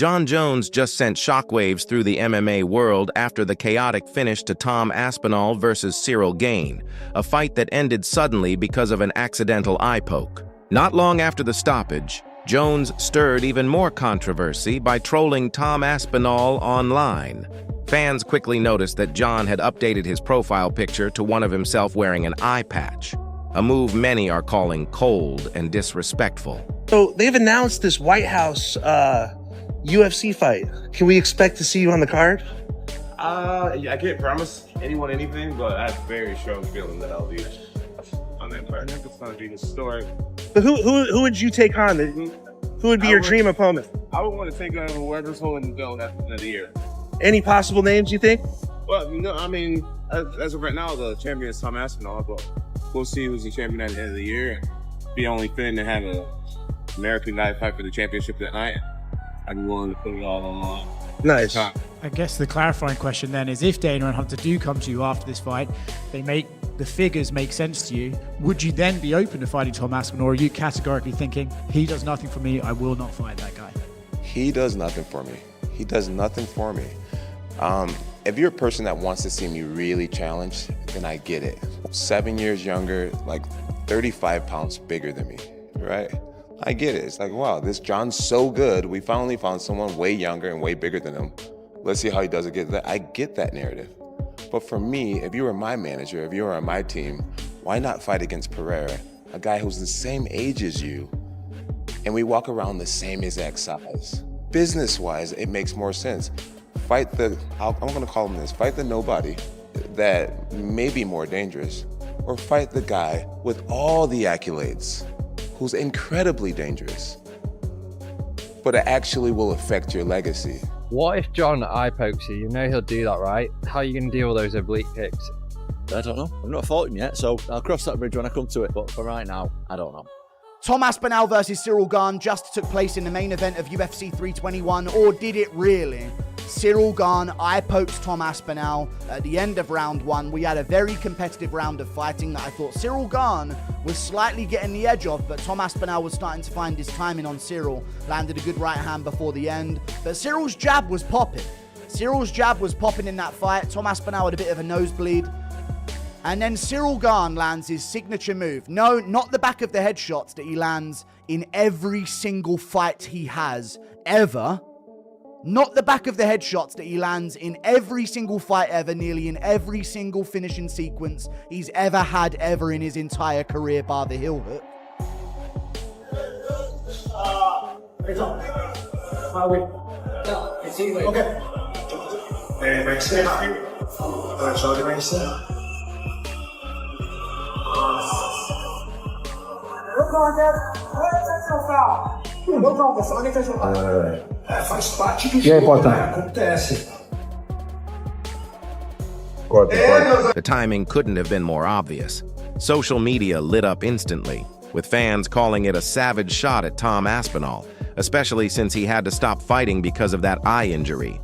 Jon Jones just sent shockwaves through the MMA world after the chaotic finish to Tom Aspinall versus Ciryl Gane, a fight that ended suddenly because of an accidental eye poke. Not long after the stoppage, Jones stirred even more controversy by trolling Tom Aspinall online. Fans quickly noticed that Jon had updated his profile picture to one of himself wearing an eye patch, a move many are calling cold and disrespectful. So they've announced this White House UFC fight. Can we expect to see you on the card? I can't promise anyone anything, but I have a very strong feeling that I'll be on that card. I think it's going to be historic. But who would you take on? Who would be your dream opponent? I would want to take on whoever's holding the belt at the end of the year. Any possible names you think? Well, you know, I mean, as of right now, the champion is Tom Aspinall, but we'll see who's the champion at the end of the year. It'd be only fitting to have an American guy fight for the championship that night. I'd be willing to put it all on. Nice. I guess the clarifying question then is, if Dana and Hunter do come to you after this fight, the figures make sense to you, would you then be open to fighting Tom Aspinall, or are you categorically thinking, he does nothing for me, I will not fight that guy? He does nothing for me. He does nothing for me. If you're a person that wants to see me really challenged, then I get it. 7 years younger, like 35 pounds bigger than me, right? I get it. It's like, wow, this Jon's so good. We finally found someone way younger and way bigger than him. Let's see how he does against that. I get that narrative. But for me, if you were my manager, if you were on my team, why not fight against Pereira, a guy who's the same age as you, and we walk around the same exact size? Business-wise, it makes more sense. Fight the, I'm gonna call him this, fight the nobody that may be more dangerous, or fight the guy with all the accolades who's incredibly dangerous, but it actually will affect your legacy. What if Jon eye pokes you? You know he'll do that, right? How are you going to deal with those oblique kicks? I don't know. I've not fought him yet, so I'll cross that bridge when I come to it. But for right now, I don't know. Tom Aspinall versus Ciryl Gane just took place in the main event of UFC 321, or did it really? Ciryl Gane eye-poked Tom Aspinall at the end of round one. We had a very competitive round of fighting that I thought Ciryl Gane was slightly getting the edge of, but Tom Aspinall was starting to find his timing on Ciryl. Landed a good right hand before the end, but Cyryl's jab was popping. Cyryl's jab was popping in that fight. Tom Aspinall had a bit of a nosebleed. And then Ciryl Gane lands his signature move. No, not the back of the head shots that he lands in every single fight he has ever. Not the back of the head shots that he lands in every single fight ever, nearly in every single finishing sequence he's ever had ever in his entire career, bar the heel hook. The timing couldn't have been more obvious. Social media lit up instantly, with fans calling it a savage shot at Tom Aspinall, especially since he had to stop fighting because of that eye injury.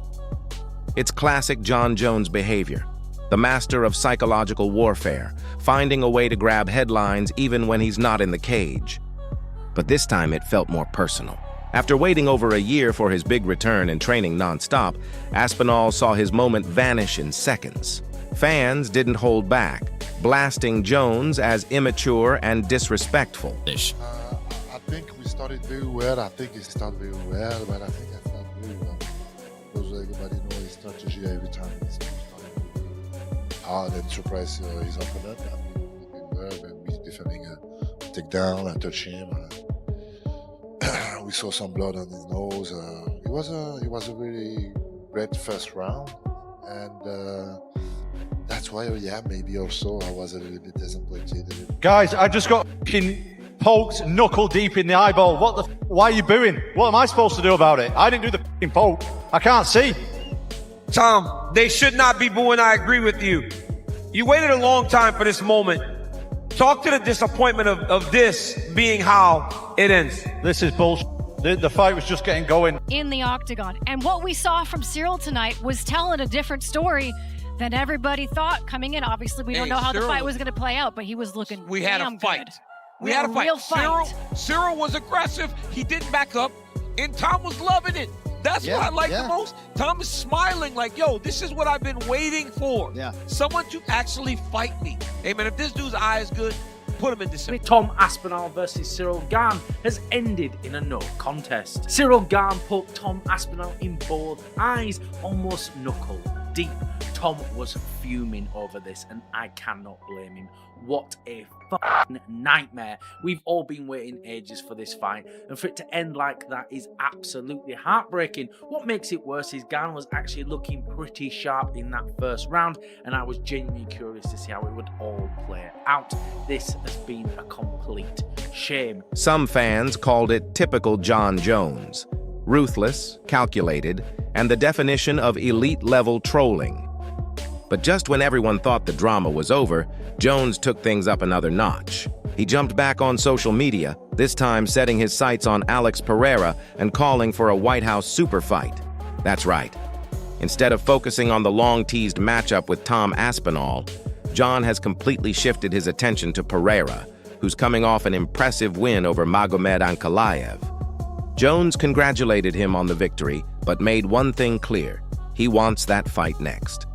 It's classic Jon Jones behavior, the master of psychological warfare, finding a way to grab headlines even when he's not in the cage. But this time it felt more personal. After waiting over a year for his big return and training non-stop, Aspinall saw his moment vanish in seconds. Fans didn't hold back, blasting Jones as immature and disrespectful. I think we started very well. I think he started very well, but I think I started very well. Because everybody knows his strategy every time. He's hard and surprise his opponent. I think we did well when we defending a takedown, I touch him. We saw some blood on his nose. It was a really great first round, and that's why, yeah, maybe also I was a little bit disappointed. Guys, I just got poked knuckle deep in the eyeball. Why are you booing? What am I supposed to do about it? I didn't do the poke. I can't see. Tom, they should not be booing. I agree with you. You waited a long time for this moment. Talk to the disappointment of this being how it ends. This is bullshit. The fight was just getting going. In the octagon. And what we saw from Ciryl tonight was telling a different story than everybody thought coming in. Obviously, we don't know how the fight was going to play out, but he was looking We had a fight. Good. We had a fight. Real fight. Ciryl was aggressive. He didn't back up, and Tom was loving it. That's what I like the most. Tom is smiling like, yo, this is what I've been waiting for. Yeah. Someone to actually fight me. Hey, man, if this dude's eye is good, put him in December. Tom Aspinall versus Ciryl Gane has ended in a no contest. Ciryl Gane poked Tom Aspinall in both eyes, almost knuckle deep. Tom was fuming over this, and I cannot blame him. What a fucking nightmare. We've all been waiting ages for this fight, and for it to end like that is absolutely heartbreaking. What makes it worse is Gane was actually looking pretty sharp in that first round, and I was genuinely curious to see how it would all play out. This has been a complete shame. Some fans called it typical Jon Jones. Ruthless, calculated, and the definition of elite-level trolling. But just when everyone thought the drama was over, Jones took things up another notch. He jumped back on social media, this time setting his sights on Alex Pereira and calling for a White House super fight. That's right. Instead of focusing on the long-teased matchup with Tom Aspinall, Jon has completely shifted his attention to Pereira, who's coming off an impressive win over Magomed Ankalaev. Jones congratulated him on the victory, but made one thing clear: he wants that fight next.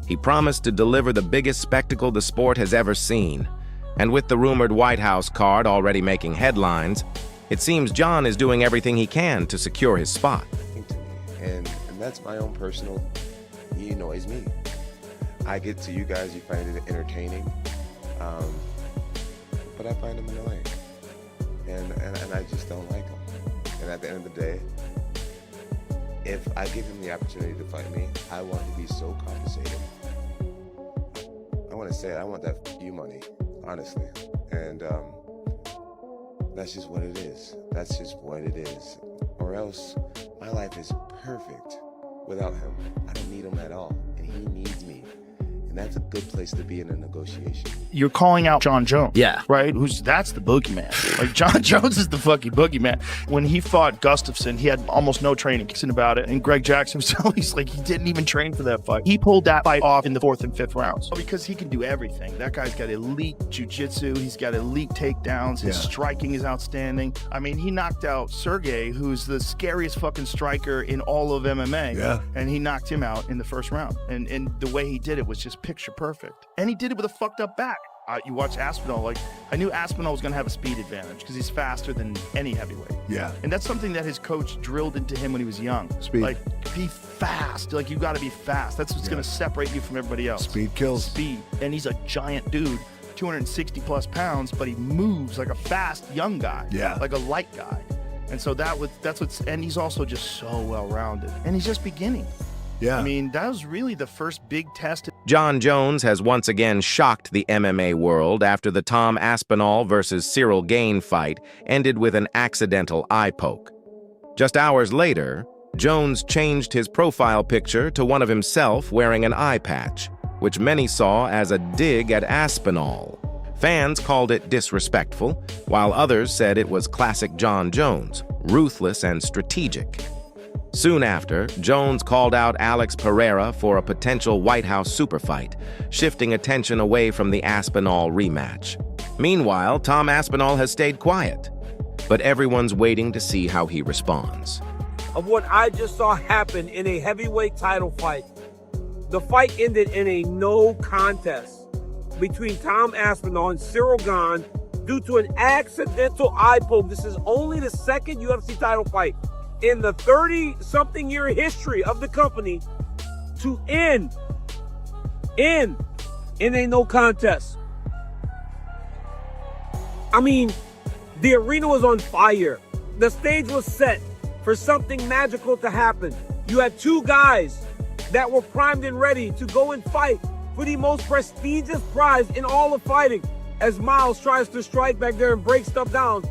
He promised to deliver the biggest spectacle the sport has ever seen, and with the rumored White House card already making headlines, it seems Jon is doing everything he can to secure his spot. And that's my own personal, he annoys me. I get to you guys, you find it entertaining, but I find him annoying, and I just don't like him. And at the end of the day, if I give him the opportunity to fight me, I want to be so compensated. I want to say it, I want that few money, honestly. And that's just what it is. That's just what it is. Or else, my life is perfect without him. I don't need him at all, and he needs me. And that's a good place to be in a negotiation. You're calling out Jon Jones. Yeah. Right? That's the boogeyman. Like, Jon Jones is the fucking boogeyman. When he fought Gustafsson, he had almost no training about it. And Greg Jackson himself, he's like, he didn't even train for that fight. He pulled that fight off in the 4th and 5th rounds. Because he can do everything. That guy's got elite jiu-jitsu. He's got elite takedowns. His striking is outstanding. I mean, he knocked out Sergey, who's the scariest fucking striker in all of MMA. Yeah. And he knocked him out in the first round. And the way he did it was just picture perfect. And he did it with a fucked up back. You watch Aspinall, like, I knew Aspinall was going to have a speed advantage because he's faster than any heavyweight. Yeah. And that's something that his coach drilled into him when he was young. Speed. Like, be fast. Like, you got to be fast. That's what's going to separate you from everybody else. Speed kills. Speed. And he's a giant dude, 260 plus pounds, but he moves like a fast young guy. Yeah. Like a light guy. And so and he's also just so well-rounded. And he's just beginning. Yeah. I mean, that was really the first big test. Jon Jones has once again shocked the MMA world after the Tom Aspinall versus Ciryl Gane fight ended with an accidental eye poke. Just hours later, Jones changed his profile picture to one of himself wearing an eye patch, which many saw as a dig at Aspinall. Fans called it disrespectful, while others said it was classic Jon Jones, ruthless and strategic. Soon after, Jones called out Alex Pereira for a potential White House super fight, shifting attention away from the Aspinall rematch. Meanwhile, Tom Aspinall has stayed quiet, but everyone's waiting to see how he responds. Of what I just saw happen in a heavyweight title fight, the fight ended in a no contest between Tom Aspinall and Ciryl Gane due to an accidental eye poke. This is only the second UFC title fight in the 30-something year history of the company to end in a no contest. I mean, the arena was on fire. The stage was set for something magical to happen. You had two guys that were primed and ready to go and fight for the most prestigious prize in all of fighting. As Miles tries to strike back there and break stuff down,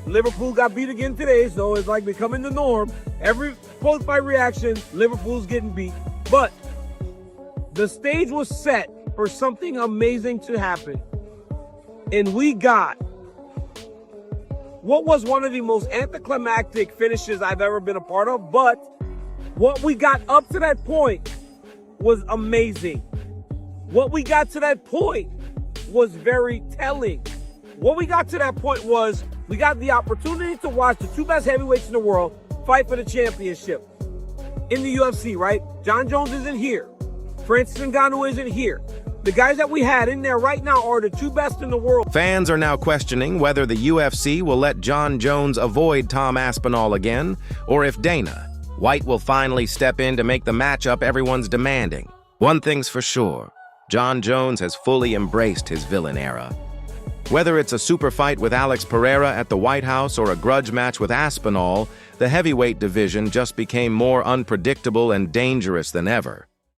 Liverpool got beat again today, so it's like becoming the norm. Every post-fight reaction, Liverpool's getting beat. But the stage was set for something amazing to happen. And we got what was one of the most anticlimactic finishes I've ever been a part of, but what we got up to that point was amazing. What we got to that point was very telling. What we got to that point was we got the opportunity to watch the two best heavyweights in the world fight for the championship. in the UFC, right? Jon Jones isn't here. Francis Ngannou isn't here. The guys that we had in there right now are the 2 best in the world. Fans are now questioning whether the UFC will let Jon Jones avoid Tom Aspinall again, or if Dana White will finally step in to make the matchup everyone's demanding. One thing's for sure, Jon Jones has fully embraced his villain era. Whether it's a super fight with Alex Pereira at the White House or a grudge match with Aspinall, the heavyweight division just became more unpredictable and dangerous than ever.